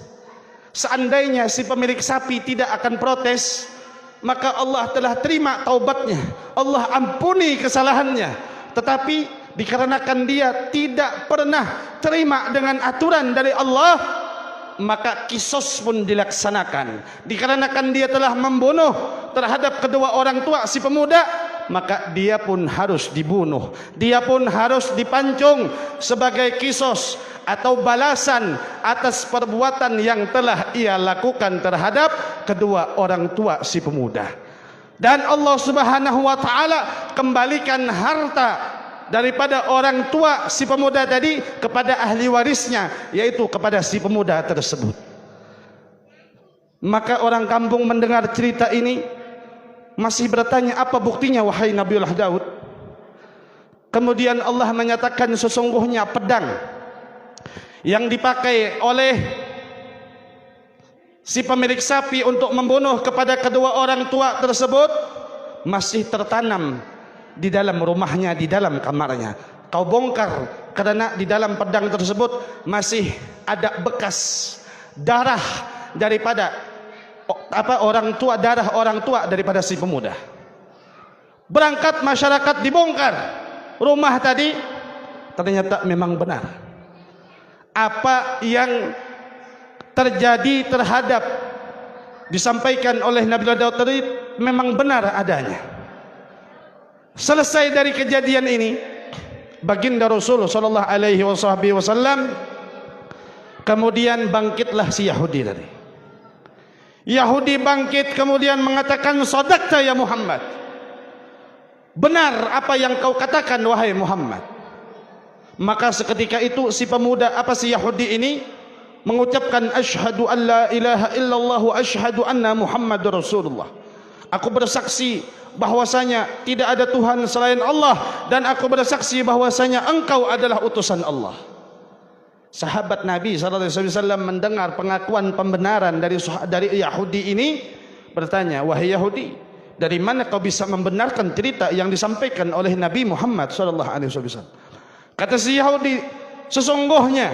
Seandainya si pemilik sapi tidak akan protes, maka Allah telah terima taubatnya, Allah ampuni kesalahannya. Tetapi dikarenakan dia tidak pernah terima dengan aturan dari Allah, maka kisos pun dilaksanakan. Dikarenakan dia telah membunuh terhadap kedua orang tua si pemuda, maka dia pun harus dibunuh, dia pun harus dipancung sebagai kisos atau balasan atas perbuatan yang telah ia lakukan terhadap kedua orang tua si pemuda. Dan Allah Subhanahu wa taala kembalikan harta daripada orang tua si pemuda tadi kepada ahli warisnya, yaitu kepada si pemuda tersebut. Maka orang kampung mendengar cerita ini masih bertanya, apa buktinya wahai Nabiullah Daud? Kemudian Allah menyatakan, sesungguhnya pedang yang dipakai oleh si pemilik sapi untuk membunuh kepada kedua orang tua tersebut masih tertanam di dalam rumahnya, di dalam kamarnya. Kau bongkar karena di dalam pedang tersebut masih ada bekas darah daripada darah orang tua daripada si pemuda. Berangkat masyarakat dibongkar rumah tadi, ternyata memang benar apa yang terjadi terhadap disampaikan oleh Nabi Daud tadi memang benar adanya. Selesai dari kejadian ini, baginda Rasul sallallahu alaihi wasallam kemudian bangkitlah si Yahudi tadi. Yahudi bangkit kemudian mengatakan, "Shadaqta ya Muhammad." Benar apa yang kau katakan wahai Muhammad. Maka seketika itu si Yahudi ini mengucapkan, "Asyhadu an la ilaha illallah wa asyhadu anna Muhammadur Rasulullah." Aku bersaksi bahwasanya tidak ada Tuhan selain Allah, dan aku bersaksi bahwasanya engkau adalah utusan Allah. Sahabat Nabi SAW mendengar pengakuan pembenaran dari Yahudi ini, bertanya, "Wahai Yahudi, dari mana kau bisa membenarkan cerita yang disampaikan oleh Nabi Muhammad SAW?" Kata si Yahudi, "Sesungguhnya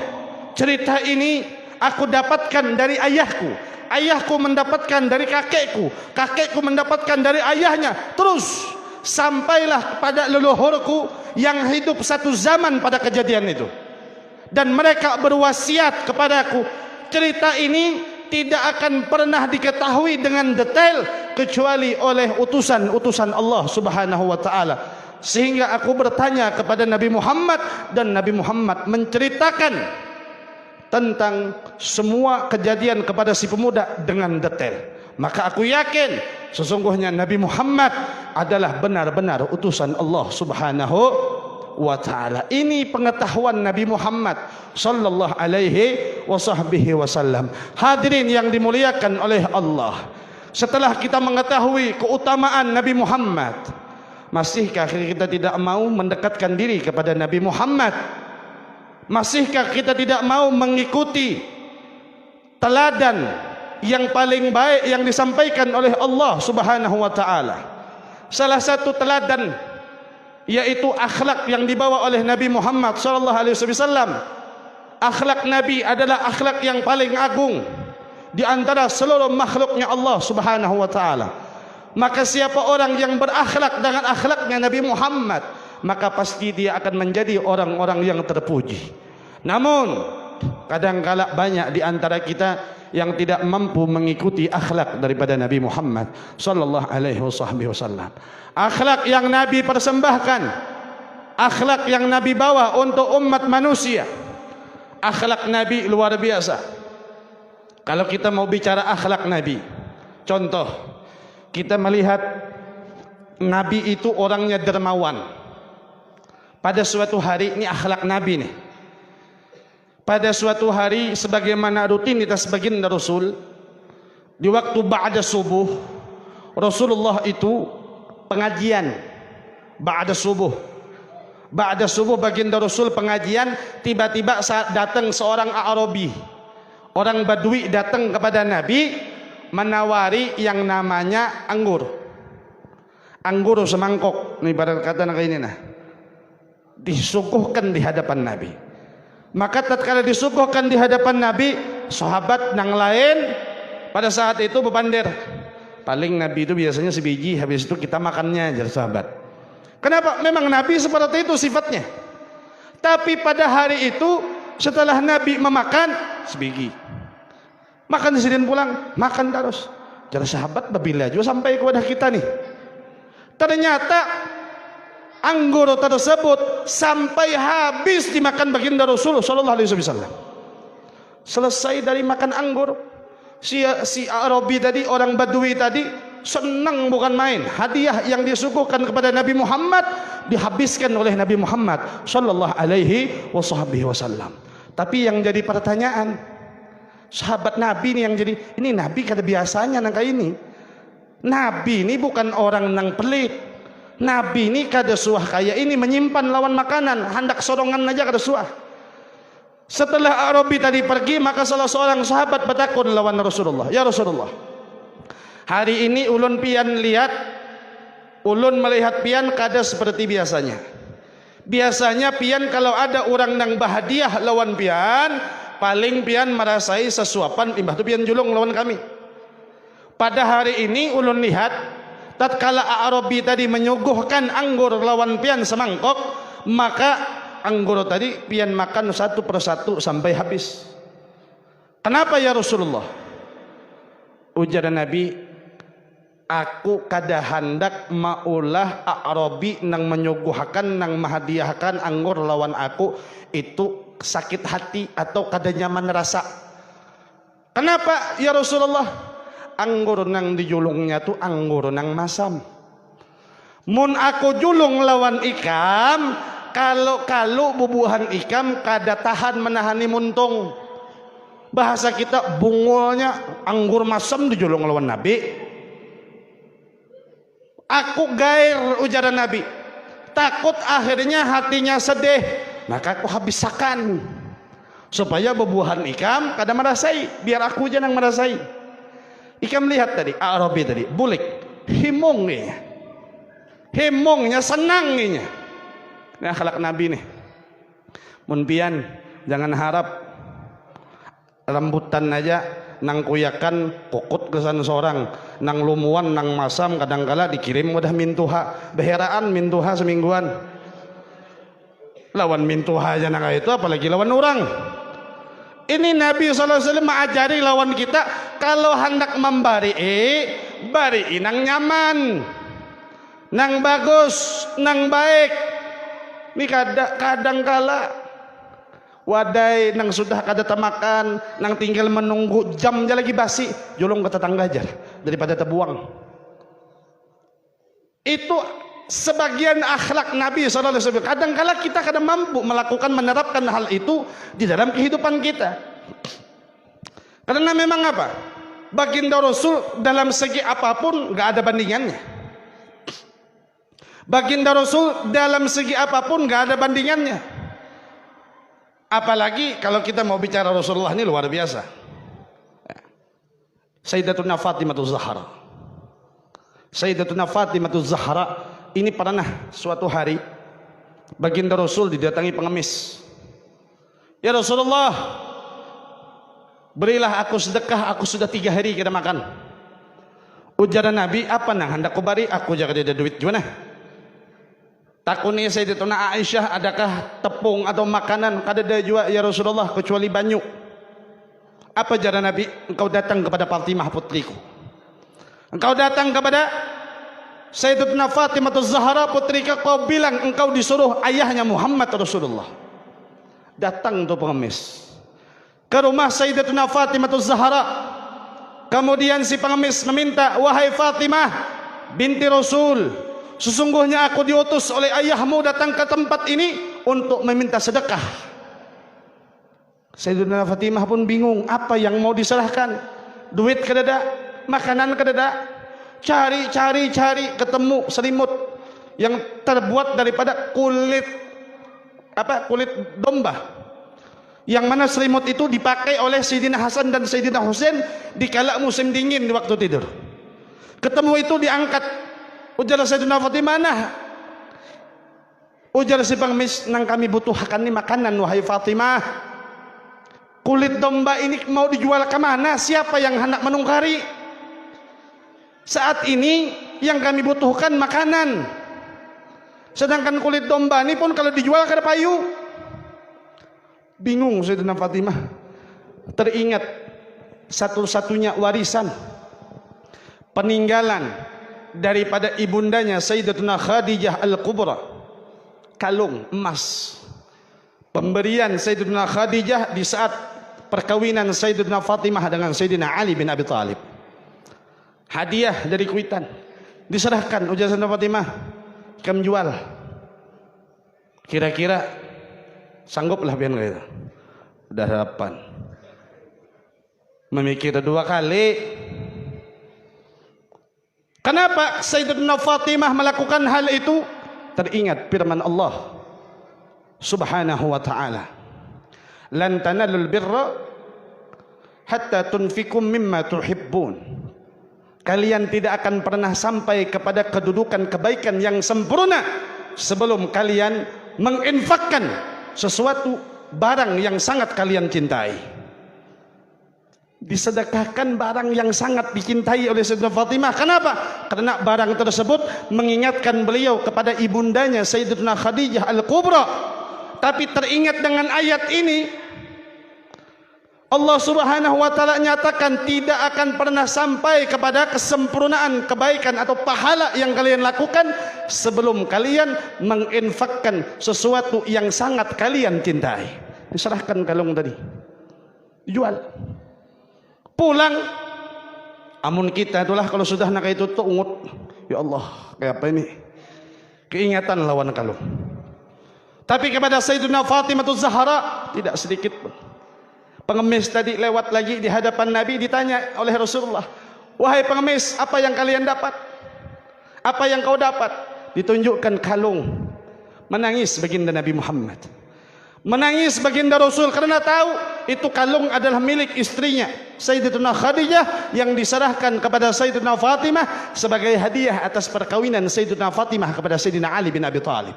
cerita ini aku dapatkan dari ayahku, ayahku mendapatkan dari kakekku, kakekku mendapatkan dari ayahnya, terus sampailah pada leluhurku yang hidup satu zaman pada kejadian itu. Dan mereka berwasiat kepadaku, cerita ini tidak akan pernah diketahui dengan detail kecuali oleh utusan Allah Subhanahu wa taala. Sehingga aku bertanya kepada Nabi Muhammad, dan Nabi Muhammad menceritakan tentang semua kejadian kepada si pemuda dengan detail. Maka aku yakin sesungguhnya Nabi Muhammad adalah benar-benar utusan Allah Subhanahu wa ta'ala. Ini pengetahuan Nabi Muhammad sallallahu alaihi wasallam. Hadirin yang dimuliakan oleh Allah, setelah kita mengetahui keutamaan Nabi Muhammad, masihkah kita tidak mau mendekatkan diri kepada Nabi Muhammad? Masihkah kita tidak mau mengikuti teladan yang paling baik yang disampaikan oleh Allah Subhanahu wa taala? Salah satu teladan yaitu akhlak yang dibawa oleh Nabi Muhammad sallallahu alaihi wasallam. Akhlak Nabi adalah akhlak yang paling agung di antara seluruh makhluknya Allah Subhanahu wa taala. Maka siapa orang yang berakhlak dengan akhlaknya Nabi Muhammad, maka pasti dia akan menjadi orang-orang yang terpuji. Namun kadang-kala banyak di antara kita yang tidak mampu mengikuti akhlak daripada Nabi Muhammad sallallahu alaihi wasallam. Akhlak yang Nabi persembahkan, akhlak yang Nabi bawa untuk umat manusia, akhlak Nabi luar biasa. Kalau kita mau bicara akhlak Nabi, contoh, kita melihat Nabi itu orangnya dermawan. Pada suatu hari, ini akhlak Nabi nih. Pada suatu hari, sebagaimana rutinitas baginda Rasul, di waktu ba'da subuh, Rasulullah itu pengajian. Ba'da subuh baginda Rasul pengajian. Tiba-tiba saat datang seorang Arabi, orang Badui, datang kepada Nabi menawari yang namanya anggur semangkok. Ini ibarat kata kayak ini nah, disuguhkan di hadapan Nabi. Maka tatkala disuguhkan di hadapan Nabi, sahabat yang lain pada saat itu bepander. Paling Nabi itu biasanya sebiji, habis itu kita makannya aja sahabat. Kenapa? Memang Nabi seperti itu sifatnya. Tapi pada hari itu setelah Nabi memakan sebiji, makan disediain pulang, makan terus. Jadi sahabat babila juga sampai kepada kita nih. Ternyata anggur tersebut sampai habis dimakan baginda Rasul sallallahu alaihi wasallam. Selesai dari makan anggur, si Arabi tadi, orang Badui tadi senang bukan main. Hadiah yang disuguhkan kepada Nabi Muhammad dihabiskan oleh Nabi Muhammad sallallahu alaihi wasallam. Tapi yang jadi pertanyaan, sahabat Nabi ini yang jadi, ini Nabi kada biasanya nang kayak ini. Nabi ini bukan orang nang pelit. Nabi ini kada suah kayak ini menyimpan lawan makanan, hendak sorongan aja kada suah. Setelah Arabi tadi pergi, maka salah seorang sahabat bertakun lawan Rasulullah, ya Rasulullah, hari ini ulun pian lihat, ulun melihat pian kada seperti biasanya. Biasanya pian kalau ada orang nang bahadiah lawan pian, paling pian merasai sesuapan, imbah tu pian julung lawan kami. Pada hari ini ulun lihat, tatkala Arabi tadi menyuguhkan anggur lawan pian semangkok, maka anggur tadi pian makan satu persatu sampai habis. Kenapa ya Rasulullah? Ujar Nabi, aku kada hendak maulah Arabi nang menyuguhkan nang mahadiahkan anggur lawan aku itu sakit hati atau kada nyaman rasa. Kenapa ya Rasulullah? Anggur nang dijulungnya tu anggur nang masam. Mun aku julung lawan ikam, kalau bubuhan ikam kada tahan menahani muntung. Bahasa kita bungulnya anggur masam dijulung lawan Nabi. Aku gair, ujaran Nabi. Takut akhirnya hatinya sedih, maka aku habisakan supaya bubuhan ikam kada merasai, biar aku aja nang merasai. Ikam lihat tadi, Arabi tadi, bulik, himongnya, senangnya. Ini akhlak Nabi nih. Munpian, jangan harap rambutan aja nang kuyakan kokut kesan seorang, nang lumuan, nang masam, kadangkala dikirim udah mintuha, beheraan mintuha semingguan. Lawan mintuha aja nang itu, apalagi lawan orang. Ini Nabi SAW mengajari lawan kita, kalau hendak membari, bari nang nyaman, nang bagus, nang baik. Ini kadang kala wadai nang sudah kada temakan, nang tinggal menunggu jamnya lagi basi, julung ke tetangga aja daripada terbuang. Itu sebagian akhlak Nabi SAW. Kadang-kala kita kadang mampu melakukan, menerapkan hal itu di dalam kehidupan kita. Karena memang apa? Baginda Rasul dalam segi apapun gak ada bandingannya. Baginda Rasul dalam segi apapun gak ada bandingannya. Apalagi kalau kita mau bicara Rasulullah, ini luar biasa. Sayyidatuna Fatimah Zahra. Sayyidatuna Fatimah Zahra ini pernah suatu hari baginda Rasul didatangi pengemis. Ya Rasulullah, berilah aku sedekah, aku sudah 3 hari tidak makan. Ujar Nabi, apa nang hendak ku bari? Aku jaga ada duit gimana? Takuni Sayyidatuna Aisyah, adakah tepung atau makanan kadada jua ya Rasulullah kecuali banyu? Apa jara Nabi? Engkau datang kepada Fatimah putriku. Engkau datang kepada Sayyidatuna Fatimah Zahra putriku, kau bilang engkau disuruh ayahnya Muhammad Rasulullah. Datang tuh pengemis ke rumah Sayyidatuna Fatimah Zahra. Kemudian si pengemis meminta, wahai Fatimah binti Rasul, sesungguhnya aku diutus oleh ayahmu datang ke tempat ini untuk meminta sedekah. Sayyidatuna Fatimah pun bingung, apa yang mau diserahkan? Duit kedada, makanan kedada. Cari, ketemu selimut yang terbuat daripada kulit domba. Yang mana selimut itu dipakai oleh Sayyidina Hasan dan Sayyidina Husain di kala musim dingin di waktu tidur. Ketemu itu diangkat. Ujar Sayyidatuna Fatimah, nah. Ujar si pengemis, nang kami butuhkan ini makanan wahai Fatimah. Kulit domba ini mau dijual ke mana? Siapa yang hendak menungkari? Saat ini yang kami butuhkan makanan. Sedangkan kulit domba ini pun kalau dijual kada payu. Bingung Sayyidatuna Fatimah. Teringat satu-satunya warisan peninggalan daripada ibundanya Sayyidatuna Khadijah Al-Kubra, kalung emas pemberian Sayyidatuna Khadijah di saat perkawinan Sayyidatuna Fatimah dengan Sayyidina Ali bin Abi Thalib. Hadiah dari Kuitan diserahkan. Ujar Sayyidatuna Fatimah, kamu jual, kira-kira sangguplah biar gitu. Udah harapan memikir 2 kali. Kenapa Sayyidatuna Fatimah melakukan hal itu? Teringat firman Allah Subhanahu wa ta'ala, lan tanalul birra hatta tunfikum mimma tuhibbun. Kalian tidak akan pernah sampai kepada kedudukan kebaikan yang sempurna sebelum kalian menginfakkan sesuatu barang yang sangat kalian cintai. Disedekahkan barang yang sangat dicintai oleh Sayyidatuna Fatimah. Kenapa? Karena barang tersebut mengingatkan beliau kepada ibundanya Sayyidatuna Khadijah Al-Kubra. Tapi teringat dengan ayat ini, Allah Subhanahu wa ta'ala nyatakan tidak akan pernah sampai kepada kesempurnaan kebaikan atau pahala yang kalian lakukan sebelum kalian menginfakkan sesuatu yang sangat kalian cintai. Diserahkan kalung tadi, dijual, pulang. Amun kita itulah kalau sudah nak itu tungut, ya Allah kayak apa ini, keingatan lawan kalung. Tapi kepada Sayyidatuna Fatimah Zahra tidak sedikit pun. Pengemis tadi lewat lagi di hadapan Nabi, ditanya oleh Rasulullah, wahai pengemis, apa yang kalian dapat? Apa yang kau dapat? Ditunjukkan kalung. Menangis baginda Nabi Muhammad, menangis baginda Rasul karena tahu itu kalung adalah milik istrinya Sayyidatuna Khadijah yang diserahkan kepada Sayyidatuna Fatimah sebagai hadiah atas perkawinan Sayyidatuna Fatimah kepada Sayyidina Ali bin Abi Thalib.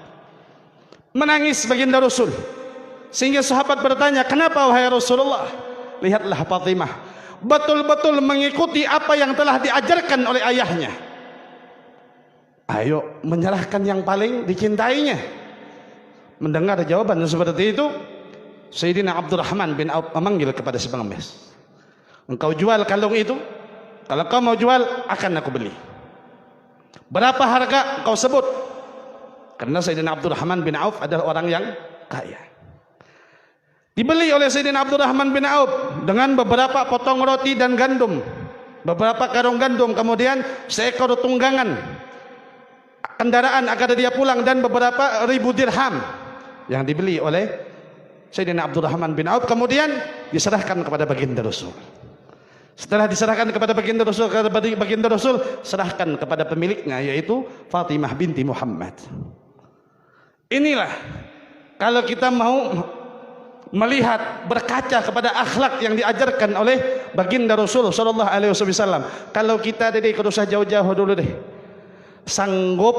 Menangis baginda Rasul sehingga sahabat bertanya, kenapa wahai Rasulullah? Lihatlah Fatimah betul-betul mengikuti apa yang telah diajarkan oleh ayahnya. Ayo menyerahkan yang paling dicintainya. Mendengar jawaban seperti itu, Sayyidina Abdurrahman bin Auf memanggil kepada si pengemis, engkau jual kalung itu? Kalau kau mau jual, akan aku beli. Berapa harga kau sebut? Karena Sayyidina Abdurrahman bin Auf adalah orang yang kaya. Dibeli oleh Sayyidina Abdurrahman bin Auf dengan beberapa potong roti dan gandum, beberapa karung gandum, kemudian seekor tunggangan kendaraan agar dia pulang dan beberapa ribu dirham yang dibeli oleh Sayyidina Abdurrahman bin Auf, kemudian diserahkan kepada baginda Rasul. Setelah diserahkan kepada baginda Rasul, serahkan kepada pemiliknya, yaitu Fatimah binti Muhammad. Inilah kalau kita mau melihat, berkaca kepada akhlak yang diajarkan oleh baginda Rasul sallallahu alaihi wasallam. Kalau kita tadi tidak usah jauh-jauh dulu deh, sanggup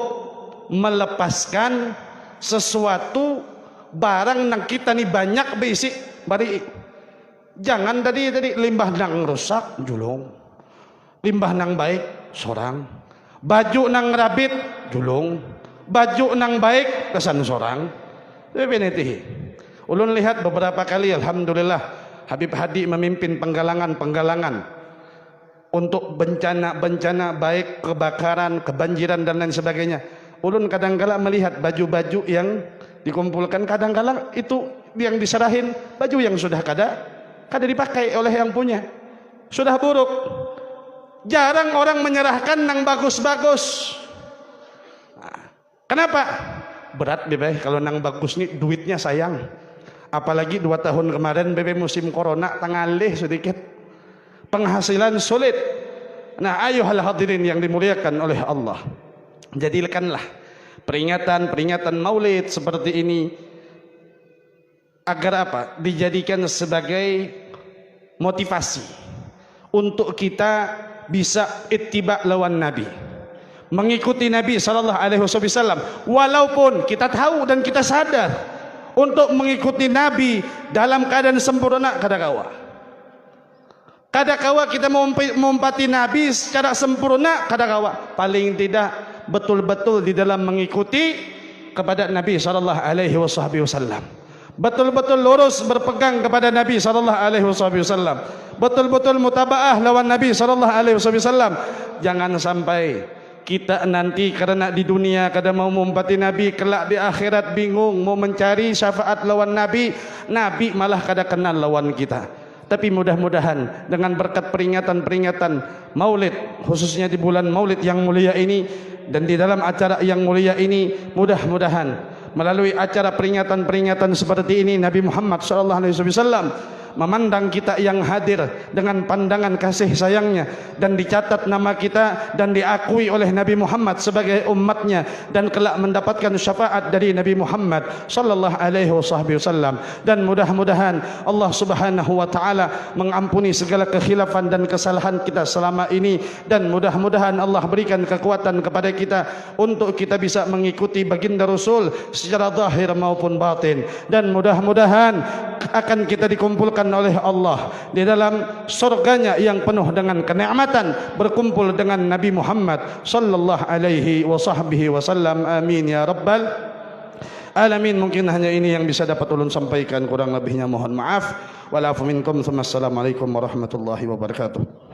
melepaskan sesuatu barang nang kita nih banyak besi bari. Jangan tadi limbah nang rusak julung, limbah nang baik sorang, baju nang rabit julung, baju nang baik kesan sorang. Benetihi. Ulun lihat beberapa kali, alhamdulillah, Habib Hadi memimpin penggalangan untuk bencana baik kebakaran, kebanjiran dan lain sebagainya. Ulun kadang-kala melihat baju-baju yang dikumpulkan, kadang-kala itu yang diserahin baju yang sudah kada dipakai oleh yang punya, sudah buruk. Jarang orang menyerahkan nang bagus-bagus. Nah, kenapa? Berat bebe kalau nang bagus nih, duitnya sayang. Apalagi 2 tahun kemarin bebe musim corona, tangalih sedikit, penghasilan sulit. Nah, ayuhal hadirin yang dimuliakan oleh Allah, jadikanlah peringatan maulid seperti ini agar apa? Dijadikan sebagai motivasi untuk kita bisa ittiba lawan Nabi, mengikuti Nabi sallallahu alaihi wasallam. Walaupun kita tahu dan kita sadar untuk mengikuti Nabi dalam keadaan sempurna kadakawa kita mengumpati Nabi secara sempurna kadakawa, paling tidak betul-betul di dalam mengikuti kepada Nabi sallallahu alaihi wasallam, betul-betul lurus berpegang kepada Nabi sallallahu alaihi wasallam, betul-betul mutabaah lawan Nabi sallallahu alaihi wasallam. Jangan sampai kita nanti karena di dunia kadang mau mengumpati Nabi, kelak di akhirat bingung mau mencari syafaat lawan Nabi malah kada kenal lawan kita. Tapi mudah-mudahan dengan berkat peringatan maulid, khususnya di bulan maulid yang mulia ini, dan di dalam acara yang mulia ini, mudah-mudahan melalui acara peringatan seperti ini, Nabi Muhammad SAW memandang kita yang hadir dengan pandangan kasih sayangnya, dan dicatat nama kita dan diakui oleh Nabi Muhammad sebagai umatnya, dan kelak mendapatkan syafaat dari Nabi Muhammad sallallahu alaihi wasallam. Dan mudah-mudahan Allah Subhanahu wa taala mengampuni segala kekhilafan dan kesalahan kita selama ini, dan mudah-mudahan Allah berikan kekuatan kepada kita untuk kita bisa mengikuti baginda Rasul secara zahir maupun batin, dan mudah-mudahan akan kita dikumpulkan oleh Allah di dalam surganya yang penuh dengan kenikmatan, berkumpul dengan Nabi Muhammad sallallahu alaihi wasallam. Amin ya rabbal alamin. Mungkin hanya ini yang bisa dapat ulun sampaikan, kurang lebihnya mohon maaf. Walafu minkum. Assalamualaikum warahmatullahi wabarakatuh.